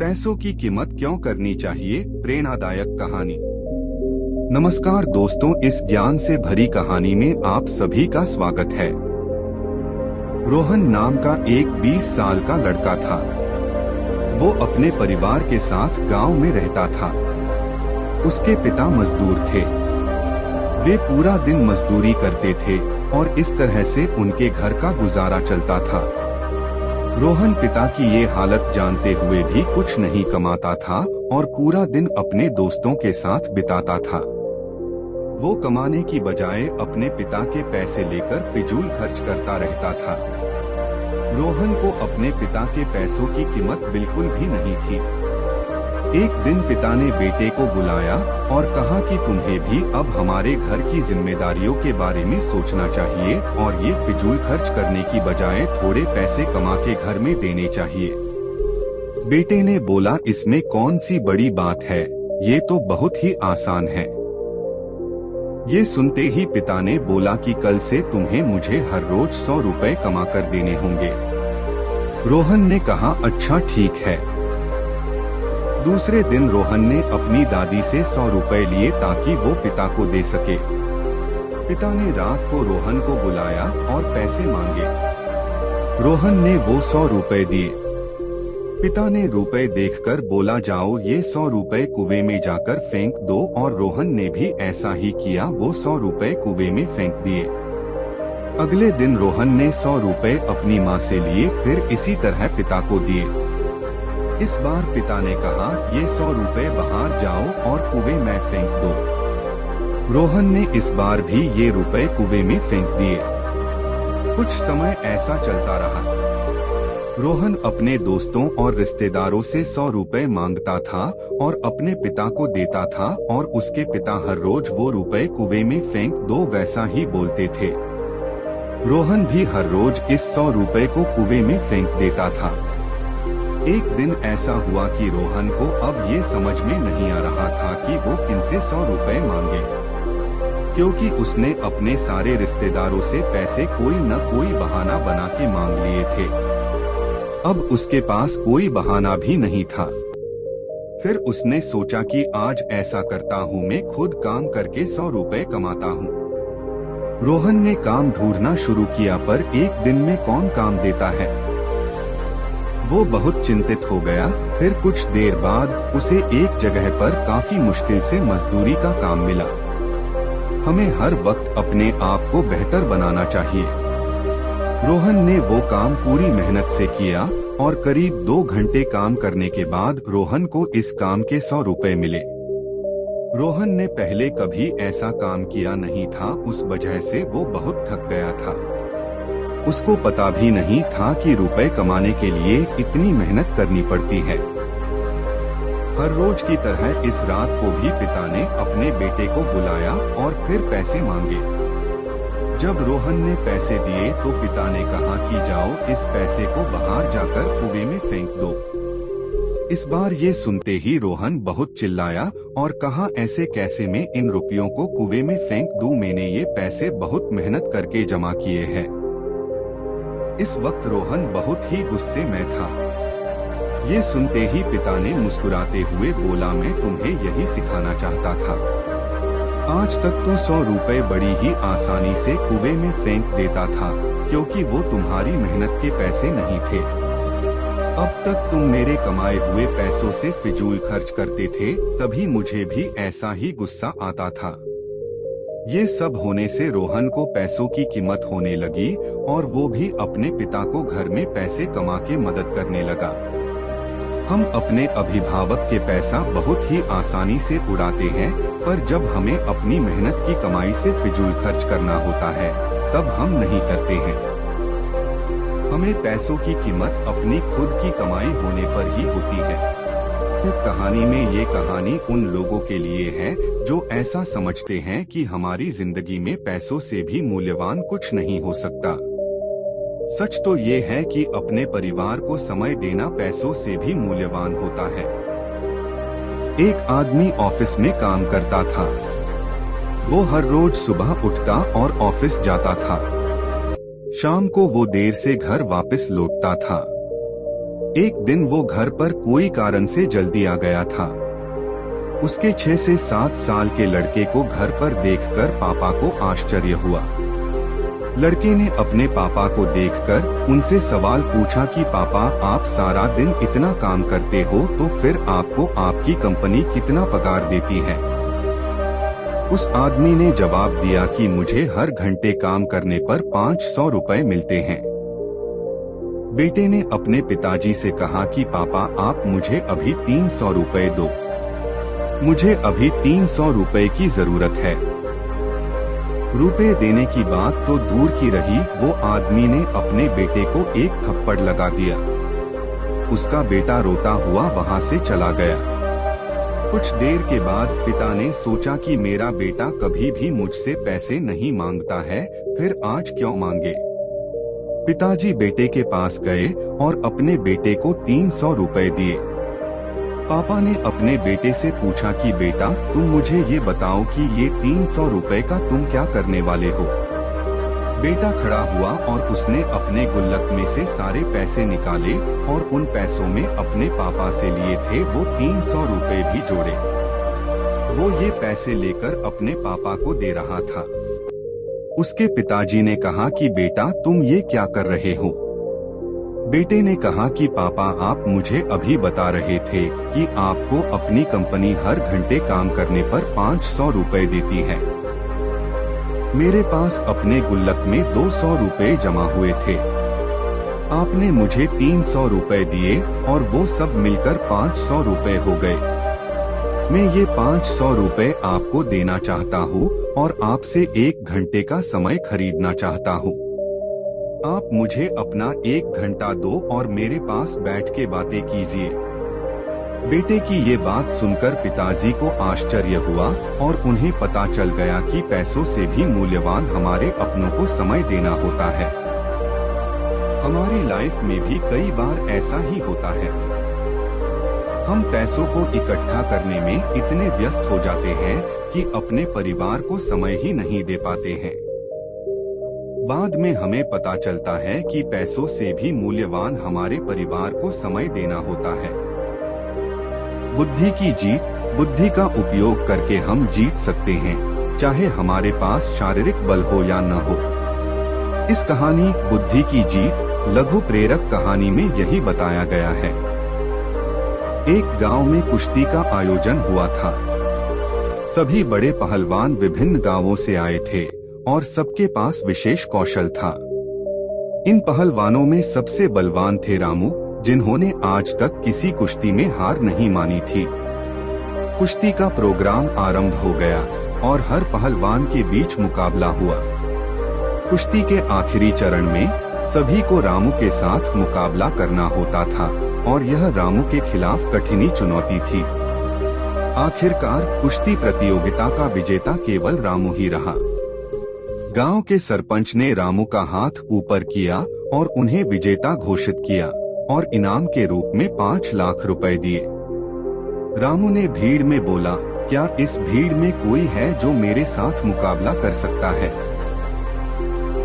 पैसों की कीमत क्यों करनी चाहिए, प्रेरणादायक कहानी। नमस्कार दोस्तों, इस ज्ञान से भरी कहानी में आप सभी का स्वागत है। रोहन नाम का एक 20 साल का लड़का था। वो अपने परिवार के साथ गांव में रहता था। उसके पिता मजदूर थे। वे पूरा दिन मजदूरी करते थे और इस तरह से उनके घर का गुजारा चलता था। रोहन पिता की ये हालत जानते हुए भी कुछ नहीं कमाता था और पूरा दिन अपने दोस्तों के साथ बिताता था। वो कमाने की बजाय अपने पिता के पैसे लेकर फिजूल खर्च करता रहता था। रोहन को अपने पिता के पैसों की कीमत बिल्कुल भी नहीं थी। एक दिन पिता ने बेटे को बुलाया और कहा कि तुम्हें भी अब हमारे घर की जिम्मेदारियों के बारे में सोचना चाहिए और ये फिजूल खर्च करने की बजाय थोड़े पैसे कमा के घर में देने चाहिए। बेटे ने बोला, इसमें कौन सी बड़ी बात है, ये तो बहुत ही आसान है। ये सुनते ही पिता ने बोला कि कल से तुम्हें मुझे हर रोज 100 रुपए कमा कर देने होंगे। रोहन ने कहा, अच्छा ठीक है। दूसरे दिन रोहन ने अपनी दादी से 100 रुपए लिए ताकि वो पिता को दे सके। पिता ने रात को रोहन को बुलाया और पैसे मांगे। रोहन ने वो 100 रुपए दिए। पिता ने रुपए देखकर बोला, जाओ ये 100 रुपए कुएं में जाकर फेंक दो, और रोहन ने भी ऐसा ही किया। वो 100 रुपए कुएं में फेंक दिए। अगले दिन रोहन ने 100 रुपए अपनी माँ से लिए, फिर इसी तरह पिता को दिए। इस बार पिता ने कहा, ये 100 रुपए बाहर जाओ और कुएं में फेंक दो। रोहन ने इस बार भी ये रुपए कुएं में फेंक दिए। कुछ समय ऐसा चलता रहा। रोहन अपने दोस्तों और रिश्तेदारों से 100 रुपए मांगता था और अपने पिता को देता था, और उसके पिता हर रोज वो रुपए कुएं में फेंक दो वैसा ही बोलते थे। रोहन भी हर रोज इस 100 रुपए को कुएं में फेंक देता था। एक दिन ऐसा हुआ कि रोहन को अब ये समझ में नहीं आ रहा था कि वो किनसे 100 रुपए मांगे, क्योंकि उसने अपने सारे रिश्तेदारों से पैसे कोई न कोई बहाना बना के मांग लिए थे। अब उसके पास कोई बहाना भी नहीं था। फिर उसने सोचा कि आज ऐसा करता हूँ, मैं खुद काम करके 100 रुपए कमाता हूँ। रोहन ने काम ढूंढना शुरू किया, पर एक दिन में कौन काम देता है। वो बहुत चिंतित हो गया। फिर कुछ देर बाद उसे एक जगह पर काफी मुश्किल से मजदूरी का काम मिला। हमें हर वक्त अपने आप को बेहतर बनाना चाहिए। रोहन ने वो काम पूरी मेहनत से किया और करीब 2 घंटे काम करने के बाद रोहन को इस काम के 100 रुपए मिले। रोहन ने पहले कभी ऐसा काम किया नहीं था, उस वजह से वो बहुत थक गया था। उसको पता भी नहीं था कि रुपए कमाने के लिए इतनी मेहनत करनी पड़ती है। हर रोज की तरह इस रात को भी पिता ने अपने बेटे को बुलाया और फिर पैसे मांगे। जब रोहन ने पैसे दिए तो पिता ने कहा कि जाओ इस पैसे को बाहर जाकर कुएं में फेंक दो। इस बार ये सुनते ही रोहन बहुत चिल्लाया और कहा, ऐसे कैसे मैं इन रुपयों को कुएं में फेंक दूं, मैंने ये पैसे बहुत मेहनत करके जमा किए हैं। इस वक्त रोहन बहुत ही गुस्से में था। ये सुनते ही पिता ने मुस्कुराते हुए बोला, मैं तुम्हें यही सिखाना चाहता था। आज तक तो 100 रुपए बड़ी ही आसानी से कुएं में फेंक देता था, क्योंकि वो तुम्हारी मेहनत के पैसे नहीं थे। अब तक तुम मेरे कमाए हुए पैसों से फिजूल खर्च करते थे, तभी मुझे भी ऐसा ही गुस्सा आता था। ये सब होने से रोहन को पैसों की कीमत होने लगी और वो भी अपने पिता को घर में पैसे कमा के मदद करने लगा। हम अपने अभिभावक के पैसा बहुत ही आसानी से उड़ाते हैं, पर जब हमें अपनी मेहनत की कमाई से फिजूल खर्च करना होता है, तब हम नहीं करते हैं। हमें पैसों की कीमत अपनी खुद की कमाई होने पर ही होती है। कहानी में ये कहानी उन लोगों के लिए है जो ऐसा समझते हैं कि हमारी जिंदगी में पैसों से भी मूल्यवान कुछ नहीं हो सकता। सच तो ये है कि अपने परिवार को समय देना पैसों से भी मूल्यवान होता है। एक आदमी ऑफिस में काम करता था। वो हर रोज सुबह उठता और ऑफिस जाता था। शाम को वो देर से घर वापस लौटता था। एक दिन वो घर पर कोई कारण से जल्दी आ गया था। उसके 6 से 7 साल के लड़के को घर पर देखकर पापा को आश्चर्य हुआ। लड़के ने अपने पापा को देखकर उनसे सवाल पूछा कि पापा, आप सारा दिन इतना काम करते हो तो फिर आपको आपकी कंपनी कितना पगार देती है? उस आदमी ने जवाब दिया कि मुझे हर घंटे काम करने पर 500 रुपए मिलते हैं। बेटे ने अपने पिताजी से कहा कि पापा, आप मुझे अभी 300 रुपए दो, मुझे अभी 300 रुपए की जरूरत है। रुपए देने की बात तो दूर की रही, वो आदमी ने अपने बेटे को एक थप्पड़ लगा दिया। उसका बेटा रोता हुआ वहां से चला गया। कुछ देर के बाद पिता ने सोचा कि मेरा बेटा कभी भी मुझसे पैसे नहीं मांगता है, फिर आज क्यों मांगे। पिताजी बेटे के पास गए और अपने बेटे को 300 रुपए दिए। पापा ने अपने बेटे से पूछा कि बेटा, तुम मुझे ये बताओ कि ये 300 रुपए का तुम क्या करने वाले हो। बेटा खड़ा हुआ और उसने अपने गुल्लक में से सारे पैसे निकाले और उन पैसों में अपने पापा से लिए थे वो 300 रुपए भी जोड़े। वो ये पैसे लेकर अपने पापा को दे रहा था। उसके पिताजी ने कहा कि बेटा, तुम ये क्या कर रहे हो। बेटे ने कहा कि पापा, आप मुझे अभी बता रहे थे कि आपको अपनी कंपनी हर घंटे काम करने पर 500 रुपए देती है। मेरे पास अपने गुल्लक में 200 रुपए जमा हुए थे। आपने मुझे 300 रुपए दिए और वो सब मिलकर 500 रुपए हो गए। मैं ये 500 रुपए आपको देना चाहता हूँ और आपसे 1 घंटे का समय खरीदना चाहता हूँ। आप मुझे अपना 1 घंटा दो और मेरे पास बैठ के बातें कीजिए। बेटे की ये बात सुनकर पिताजी को आश्चर्य हुआ और उन्हें पता चल गया कि पैसों से भी मूल्यवान हमारे अपनों को समय देना होता है। हमारी लाइफ में भी कई बार ऐसा ही होता है। हम पैसों को इकट्ठा करने में इतने व्यस्त हो जाते हैं कि अपने परिवार को समय ही नहीं दे पाते हैं। बाद में हमें पता चलता है कि पैसों से भी मूल्यवान हमारे परिवार को समय देना होता है। बुद्धि की जीत, बुद्धि का उपयोग करके हम जीत सकते हैं, चाहे हमारे पास शारीरिक बल हो या न हो। इस कहानी बुद्धि की जीत लघु प्रेरक कहानी में यही बताया गया है। एक गांव में कुश्ती का आयोजन हुआ था। सभी बड़े पहलवान विभिन्न गांवों से आए थे और सबके पास विशेष कौशल था। इन पहलवानों में सबसे बलवान थे रामू, जिन्होंने आज तक किसी कुश्ती में हार नहीं मानी थी। कुश्ती का प्रोग्राम आरंभ हो गया और हर पहलवान के बीच मुकाबला हुआ। कुश्ती के आखिरी चरण में सभी को रामू के साथ मुकाबला करना होता था और यह रामू के खिलाफ कठिन चुनौती थी। आखिरकार कुश्ती प्रतियोगिता का विजेता केवल रामू ही रहा। गांव के सरपंच ने रामू का हाथ ऊपर किया और उन्हें विजेता घोषित किया और इनाम के रूप में 5 लाख रुपए दिए। रामू ने भीड़ में बोला, क्या इस भीड़ में कोई है जो मेरे साथ मुकाबला कर सकता है?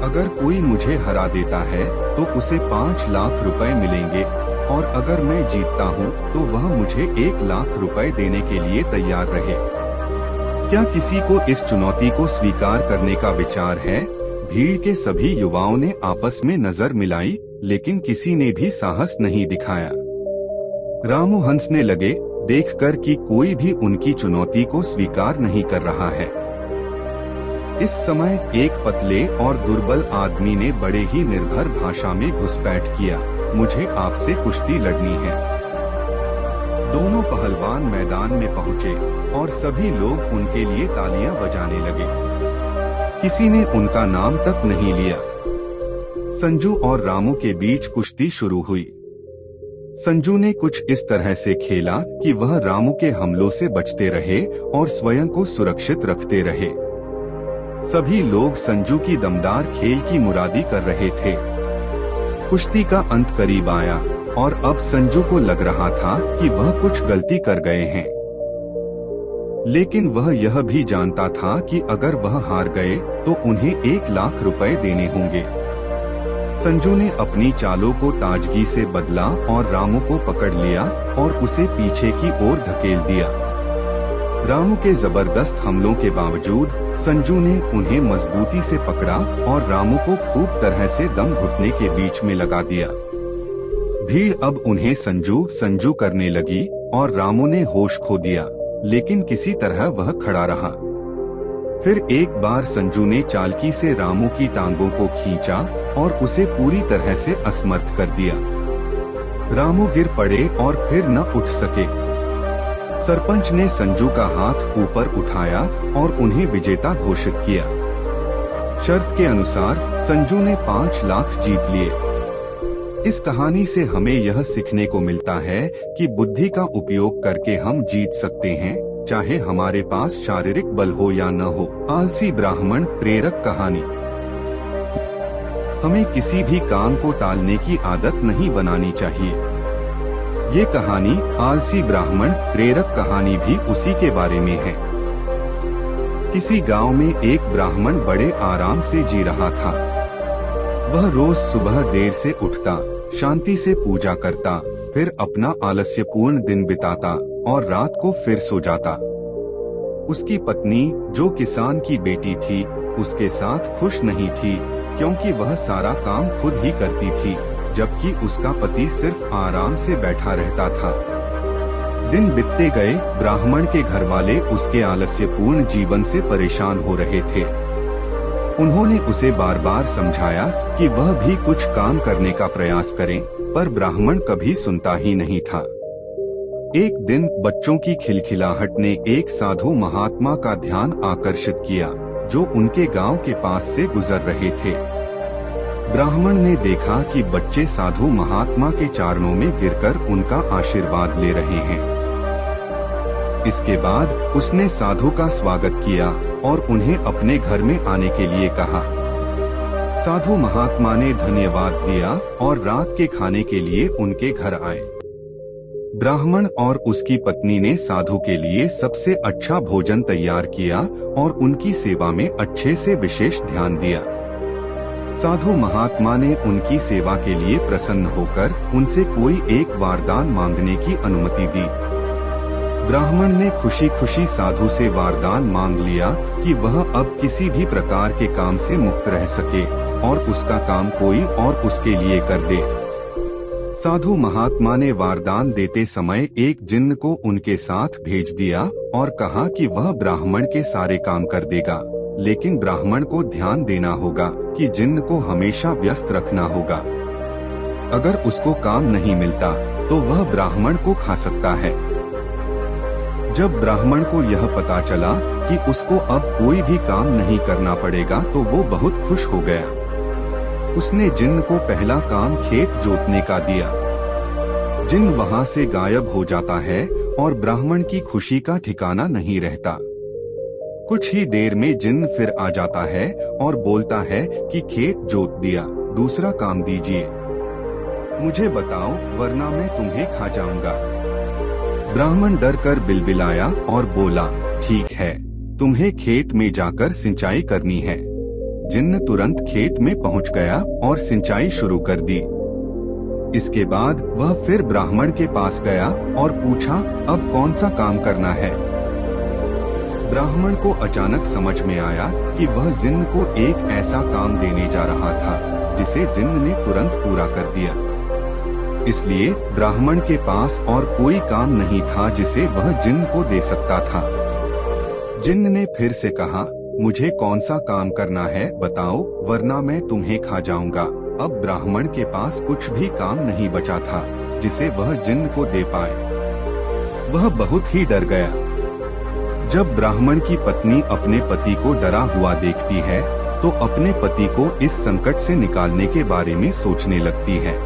अगर कोई मुझे हरा देता है तो उसे 5 लाख रुपए मिलेंगे और अगर मैं जीतता हूँ तो वह मुझे 1 लाख रुपए देने के लिए तैयार रहे। क्या किसी को इस चुनौती को स्वीकार करने का विचार है? भीड़ के सभी युवाओं ने आपस में नजर मिलाई, लेकिन किसी ने भी साहस नहीं दिखाया। रामू हंसने लगे, देखकर कि कोई भी उनकी चुनौती को स्वीकार नहीं कर रहा है। इस समय एक पतले और दुर्बल आदमी ने बड़े ही निर्भर भाषा में घुसपैठ किया, मुझे आपसे कुश्ती लड़नी है। दोनों पहलवान मैदान में पहुंचे और सभी लोग उनके लिए तालियां बजाने लगे। किसी ने उनका नाम तक नहीं लिया। संजू और रामू के बीच कुश्ती शुरू हुई। संजू ने कुछ इस तरह से खेला कि वह रामू के हमलों से बचते रहे और स्वयं को सुरक्षित रखते रहे। सभी लोग संजू की दमदार खेल की मुरादी कर रहे थे। कुश्ती का अंत करीब आया और अब संजू को लग रहा था कि वह कुछ गलती कर गए हैं, लेकिन वह यह भी जानता था कि अगर वह हार गए तो उन्हें 1 लाख रुपए देने होंगे। संजू ने अपनी चालों को ताजगी से बदला और रामू को पकड़ लिया और उसे पीछे की ओर धकेल दिया। रामू के जबरदस्त हमलों के बावजूद संजू ने उन्हें मजबूती से पकड़ा और रामू को खूब तरह से दम घुटने के बीच में लगा दिया। भीड़ अब उन्हें संजू संजू करने लगी और रामू ने होश खो दिया, लेकिन किसी तरह वह खड़ा रहा। फिर एक बार संजू ने चालाकी से रामू की टांगों को खींचा और उसे पूरी तरह से असमर्थ कर दिया। रामू गिर पड़े और फिर न उठ सके। सरपंच ने संजू का हाथ ऊपर उठाया और उन्हें विजेता घोषित किया। शर्त के अनुसार संजू ने 5 लाख जीत लिए। इस कहानी से हमें यह सीखने को मिलता है कि बुद्धि का उपयोग करके हम जीत सकते हैं, चाहे हमारे पास शारीरिक बल हो या न हो। आलसी ब्राह्मण प्रेरक कहानी। हमें किसी भी काम को टालने की आदत नहीं बनानी चाहिए। ये कहानी आलसी ब्राह्मण प्रेरक कहानी भी उसी के बारे में है। किसी गांव में एक ब्राह्मण बड़े आराम से जी रहा था। वह रोज सुबह देर से उठता, शांति से पूजा करता, फिर अपना आलस्यपूर्ण दिन बिताता और रात को फिर सो जाता। उसकी पत्नी, जो किसान की बेटी थी, उसके साथ खुश नहीं थी, क्योंकि वह सारा काम खुद ही करती थी, जबकि उसका पति सिर्फ आराम से बैठा रहता था। दिन बीतते गए, ब्राह्मण के घरवाले उसके आलस्यपूर्ण जीवन से परेशान हो रहे थे। उन्होंने उसे बार बार समझाया कि वह भी कुछ काम करने का प्रयास करे, पर ब्राह्मण कभी सुनता ही नहीं था। एक दिन बच्चों की खिलखिलाहट ने एक साधु महात्मा का ध्यान आकर्षित किया, जो उनके गांव के पास से गुजर रहे थे। ब्राह्मण ने देखा कि बच्चे साधु महात्मा के चरणों में गिरकर उनका आशीर्वाद ले रहे हैं। इसके बाद उसने साधु का स्वागत किया और उन्हें अपने घर में आने के लिए कहा। साधु महात्मा ने धन्यवाद दिया और रात के खाने के लिए उनके घर आए। ब्राह्मण और उसकी पत्नी ने साधु के लिए सबसे अच्छा भोजन तैयार किया और उनकी सेवा में अच्छे से विशेष ध्यान दिया। साधु महात्मा ने उनकी सेवा के लिए प्रसन्न होकर उनसे कोई एक वरदान मांगने की अनुमति दी। ब्राह्मण ने खुशी खुशी साधु से वरदान मांग लिया कि वह अब किसी भी प्रकार के काम से मुक्त रह सके और उसका काम कोई और उसके लिए कर दे। साधु महात्मा ने वरदान देते समय एक जिन्न को उनके साथ भेज दिया और कहा कि वह ब्राह्मण के सारे काम कर देगा, लेकिन ब्राह्मण को ध्यान देना होगा कि जिन्न को हमेशा व्यस्त रखना होगा। अगर उसको काम नहीं मिलता तो वह ब्राह्मण को खा सकता है। जब ब्राह्मण को यह पता चला कि उसको अब कोई भी काम नहीं करना पड़ेगा तो वो बहुत खुश हो गया। उसने जिन्न को पहला काम खेत जोतने का दिया। जिन्न वहाँ से गायब हो जाता है और ब्राह्मण की खुशी का ठिकाना नहीं रहता। कुछ ही देर में जिन्न फिर आ जाता है और बोलता है कि खेत जोत दिया, दूसरा काम दीजिए। मुझे बताओ, वरना मैं तुम्हें खा जाऊंगा। ब्राह्मण डर कर बिलबिलाया और बोला, ठीक है, तुम्हें खेत में जाकर सिंचाई करनी है। जिन्न तुरंत खेत में पहुंच गया और सिंचाई शुरू कर दी। इसके बाद वह फिर ब्राह्मण के पास गया और पूछा, अब कौन सा काम करना है। ब्राह्मण को अचानक समझ में आया कि वह जिन्न को एक ऐसा काम देने जा रहा था जिसे जिन्न ने तुरंत पूरा कर दिया। इसलिए ब्राह्मण के पास और कोई काम नहीं था जिसे वह जिन्न को दे सकता था। जिन्न ने फिर से कहा, मुझे कौन सा काम करना है बताओ, वरना मैं तुम्हें खा जाऊंगा। अब ब्राह्मण के पास कुछ भी काम नहीं बचा था जिसे वह जिन्न को दे पाए। वह बहुत ही डर गया। जब ब्राह्मण की पत्नी अपने पति को डरा हुआ देखती है तो अपने पति को इस संकट से निकालने के बारे में सोचने लगती है।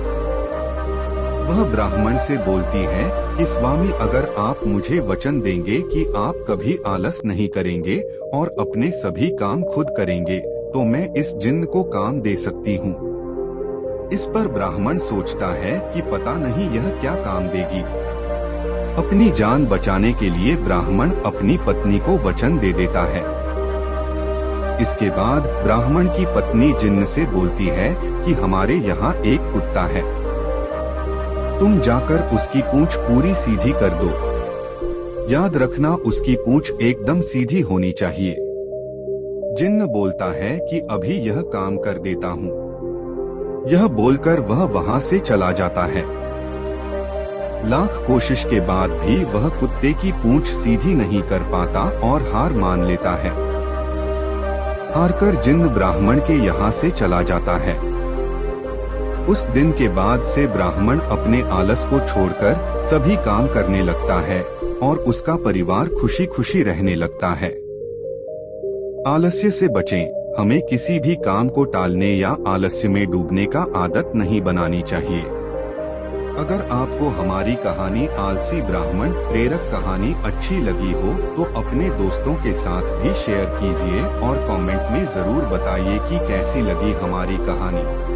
वह ब्राह्मण से बोलती है कि स्वामी, अगर आप मुझे वचन देंगे कि आप कभी आलस नहीं करेंगे और अपने सभी काम खुद करेंगे तो मैं इस जिन्न को काम दे सकती हूँ। इस पर ब्राह्मण सोचता है कि पता नहीं यह क्या काम देगी। अपनी जान बचाने के लिए ब्राह्मण अपनी पत्नी को वचन दे देता है। इसके बाद ब्राह्मण की पत्नी जिन्न से बोलती है कि हमारे यहाँ एक कुत्ता है, तुम जाकर उसकी पूंछ पूरी सीधी कर दो। याद रखना उसकी पूंछ एकदम सीधी होनी चाहिए। जिन्न बोलता है कि अभी यह काम कर देता हूँ। यह बोलकर वह वहाँ से चला जाता है। लाख कोशिश के बाद भी वह कुत्ते की पूंछ सीधी नहीं कर पाता और हार मान लेता है। हारकर जिन्न ब्राह्मण के यहाँ से चला जाता है। उस दिन के बाद से ब्राह्मण अपने आलस को छोड़कर सभी काम करने लगता है और उसका परिवार खुशी खुशी रहने लगता है। आलस्य से बचें। हमें किसी भी काम को टालने या आलस्य में डूबने का आदत नहीं बनानी चाहिए। अगर आपको हमारी कहानी आलसी ब्राह्मण प्रेरक कहानी अच्छी लगी हो तो अपने दोस्तों के साथ भी शेयर कीजिए और कमेंट में जरूर बताइए कि कैसी लगी हमारी कहानी।